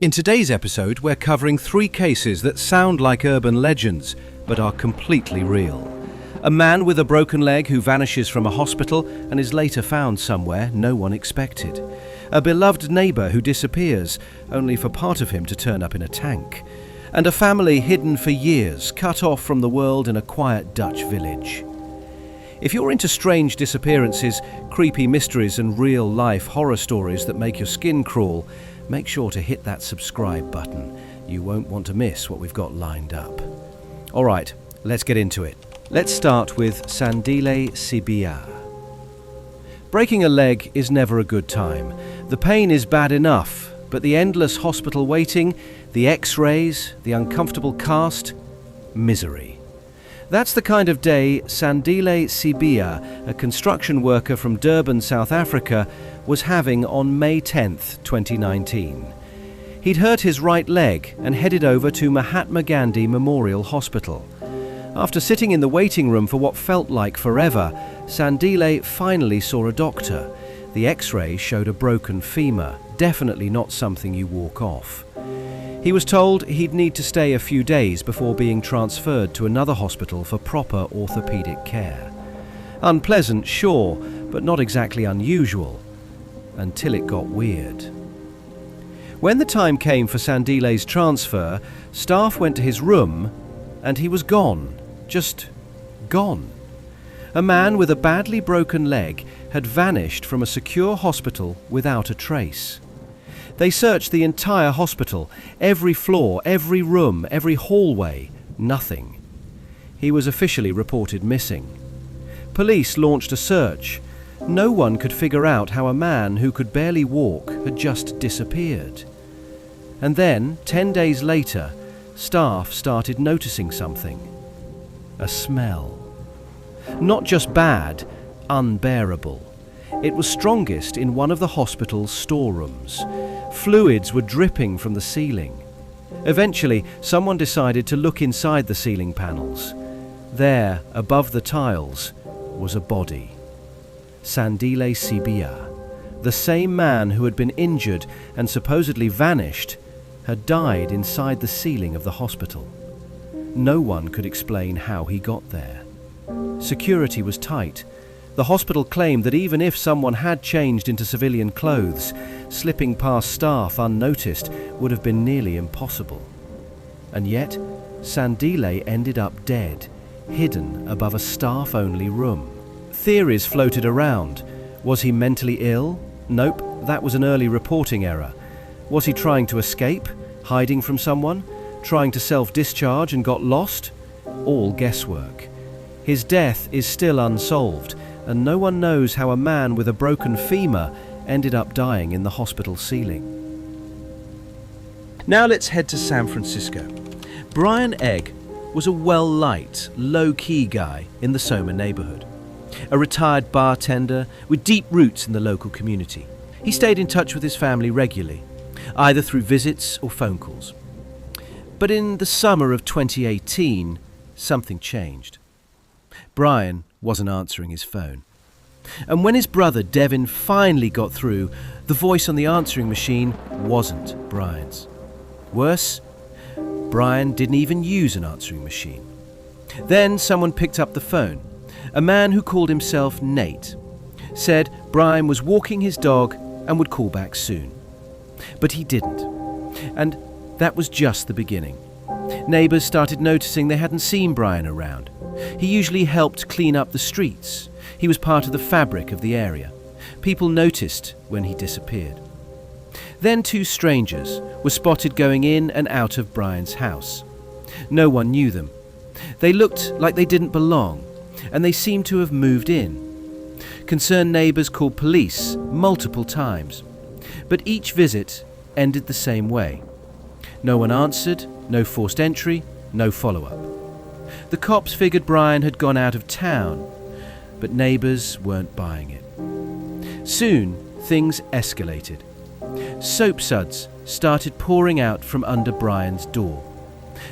In today's episode, we're covering 3 cases that sound like urban legends, but are completely real. A man with a broken leg who vanishes from a hospital and is later found somewhere no one expected. A beloved neighbour who disappears, only for part of him to turn up in a tank. And a family hidden for years, cut off from the world in a quiet Dutch village. If you're into strange disappearances, creepy mysteries and real-life horror stories that make your skin crawl, make sure to hit that subscribe button. You won't want to miss what we've got lined up. Alright, let's get into it. Let's start with Sandile Sibiya. Breaking a leg is never a good time. The pain is bad enough, but the endless hospital waiting, the x-rays, the uncomfortable cast, misery. That's the kind of day Sandile Sibiya, a construction worker from Durban, South Africa, was having on May 10th, 2019. He'd hurt his right leg and headed over to Mahatma Gandhi Memorial Hospital. After sitting in the waiting room for what felt like forever, Sandile finally saw a doctor. The x-ray showed a broken femur, definitely not something you walk off. He was told he'd need to stay a few days before being transferred to another hospital for proper orthopedic care. Unpleasant, sure, but not exactly unusual. Until it got weird. When the time came for Sandile's transfer, staff went to his room and he was gone. Just gone. A man with a badly broken leg had vanished from a secure hospital without a trace. They searched the entire hospital, every floor, every room, every hallway, nothing. He was officially reported missing. Police launched a search. No one could figure out how a man who could barely walk had just disappeared. And then, 10 days later, staff started noticing something. A smell. Not just bad, unbearable. It was strongest in one of the hospital's storerooms. Fluids were dripping from the ceiling. Eventually, someone decided to look inside the ceiling panels. There, above the tiles, was a body. Sandile Sibiya, the same man who had been injured and supposedly vanished, had died inside the ceiling of the hospital. No one could explain how he got there. Security was tight. The hospital claimed that even if someone had changed into civilian clothes, slipping past staff unnoticed would have been nearly impossible. And yet, Sandile ended up dead, hidden above a staff-only room. Theories floated around. Was he mentally ill? Nope, that was an early reporting error. Was he trying to escape? Hiding from someone? Trying to self-discharge and got lost? All guesswork. His death is still unsolved, and no one knows how a man with a broken femur ended up dying in the hospital ceiling. Now let's head to San Francisco. Brian Egg was a well-liked, low-key guy in the Soma neighborhood. A retired bartender with deep roots in the local community. He stayed in touch with his family regularly, either through visits or phone calls. But in the summer of 2018, something changed. Brian wasn't answering his phone. And when his brother Devin finally got through, the voice on the answering machine wasn't Brian's. Worse, Brian didn't even use an answering machine. Then someone picked up the phone. A man who called himself Nate said Brian was walking his dog and would call back soon. But he didn't. And that was just the beginning. Neighbours started noticing they hadn't seen Brian around. He usually helped clean up the streets. He was part of the fabric of the area. People noticed when he disappeared. Then 2 strangers were spotted going in and out of Brian's house. No one knew them. They looked like they didn't belong, and they seemed to have moved in. Concerned neighbours called police multiple times, but each visit ended the same way. No one answered, no forced entry, no follow-up. The cops figured Brian had gone out of town, but neighbours weren't buying it. Soon, things escalated. Soap suds started pouring out from under Brian's door.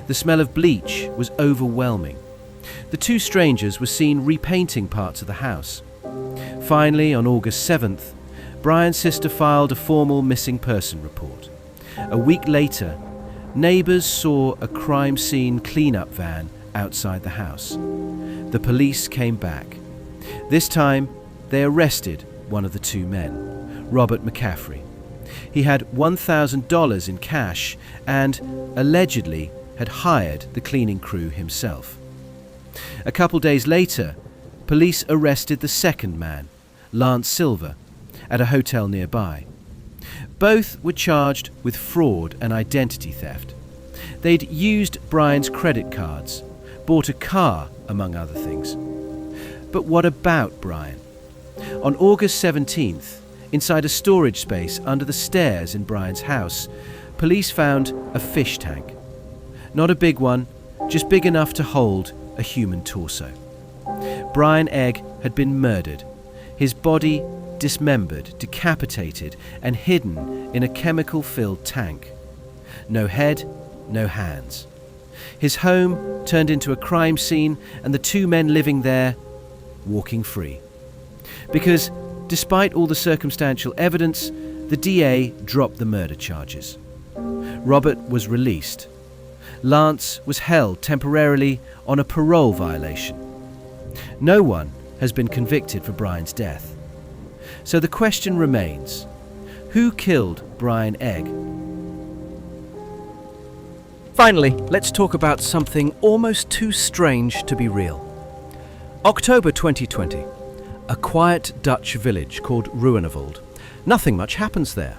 The smell of bleach was overwhelming. The 2 strangers were seen repainting parts of the house. Finally, on August 7th, Brian's sister filed a formal missing person report. A week later, neighbours saw a crime scene clean-up van outside the house. The police came back. This time, they arrested one of the two men, Robert McCaffrey. He had $1,000 in cash and allegedly had hired the cleaning crew himself. A couple days later, police arrested the second man, Lance Silver, at a hotel nearby. Both were charged with fraud and identity theft. They'd used Brian's credit cards, bought a car, among other things. But what about Brian? On August 17th, inside a storage space under the stairs in Brian's house, police found a fish tank. Not a big one, just big enough to hold a human torso. Brian Egg had been murdered, his body dismembered, decapitated, and hidden in a chemical-filled tank. No head, no hands. His home turned into a crime scene, and the two men living there walking free. Because, despite all the circumstantial evidence, the DA dropped the murder charges. Robert was released. Lance was held temporarily on a parole violation. No one has been convicted for Brian's death. So the question remains, who killed Brian Egg? Finally, let's talk about something almost too strange to be real. October 2020. A quiet Dutch village called Ruinevold. Nothing much happens there.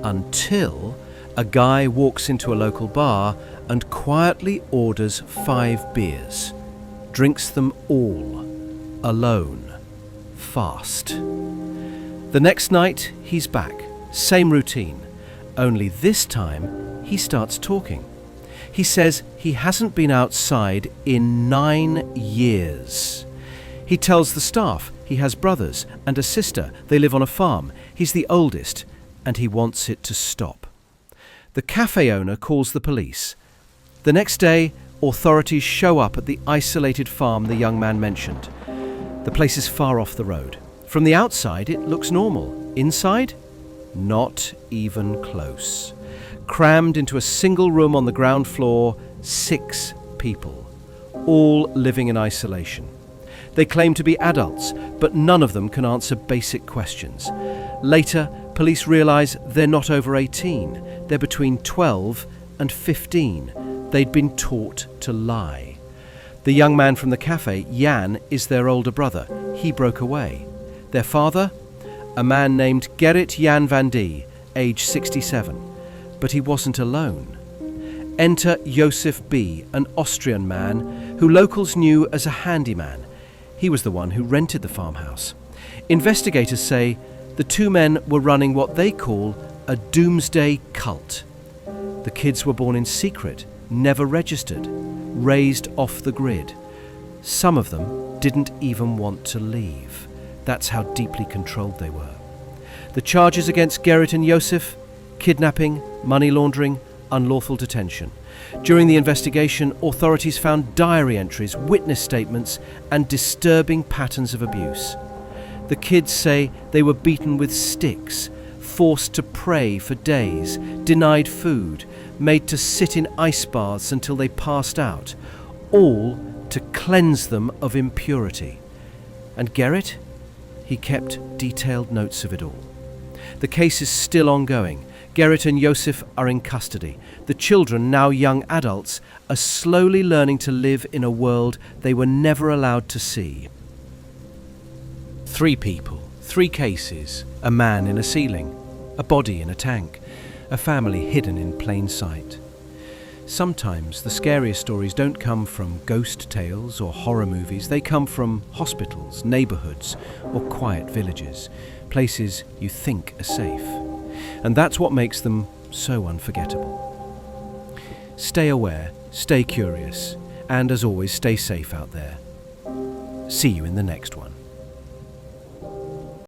Until a guy walks into a local bar and quietly orders 5 beers. Drinks them all. Alone. Fast. The next night, he's back. Same routine. Only this time, he starts talking. He says he hasn't been outside in 9 years. He tells the staff he has brothers and a sister. They live on a farm. He's the oldest, and he wants it to stop. The cafe owner calls the police. The next day, authorities show up at the isolated farm the young man mentioned. The place is far off the road. From the outside, it looks normal. Inside? Not even close. Crammed into a single room on the ground floor, 6 people, all living in isolation. They claim to be adults, but none of them can answer basic questions. Later, police realize they're not over 18. They're between 12 and 15. They'd been taught to lie. The young man from the cafe, Jan, is their older brother. He broke away. Their father? A man named Gerrit Jan van Die, age 67. But he wasn't alone. Enter Joseph B., an Austrian man who locals knew as a handyman. He was the one who rented the farmhouse. Investigators say the two men were running what they call a doomsday cult. The kids were born in secret, never registered, raised off the grid. Some of them didn't even want to leave. That's how deeply controlled they were. The charges against Gerrit and Joseph: kidnapping, money laundering, unlawful detention. During the investigation, authorities found diary entries, witness statements, and disturbing patterns of abuse. The kids say they were beaten with sticks, forced to pray for days, denied food, made to sit in ice baths until they passed out, all to cleanse them of impurity. And Gerrit? He kept detailed notes of it all. The case is still ongoing. Gerrit and Joseph are in custody. The children, now young adults, are slowly learning to live in a world they were never allowed to see. 3 people, 3 cases, a man in a ceiling, a body in a tank, a family hidden in plain sight. Sometimes the scariest stories don't come from ghost tales or horror movies. They come from hospitals, neighborhoods, or quiet villages, places you think are safe. And that's what makes them so unforgettable. Stay aware, stay curious, and as always, stay safe out there. See you in the next one.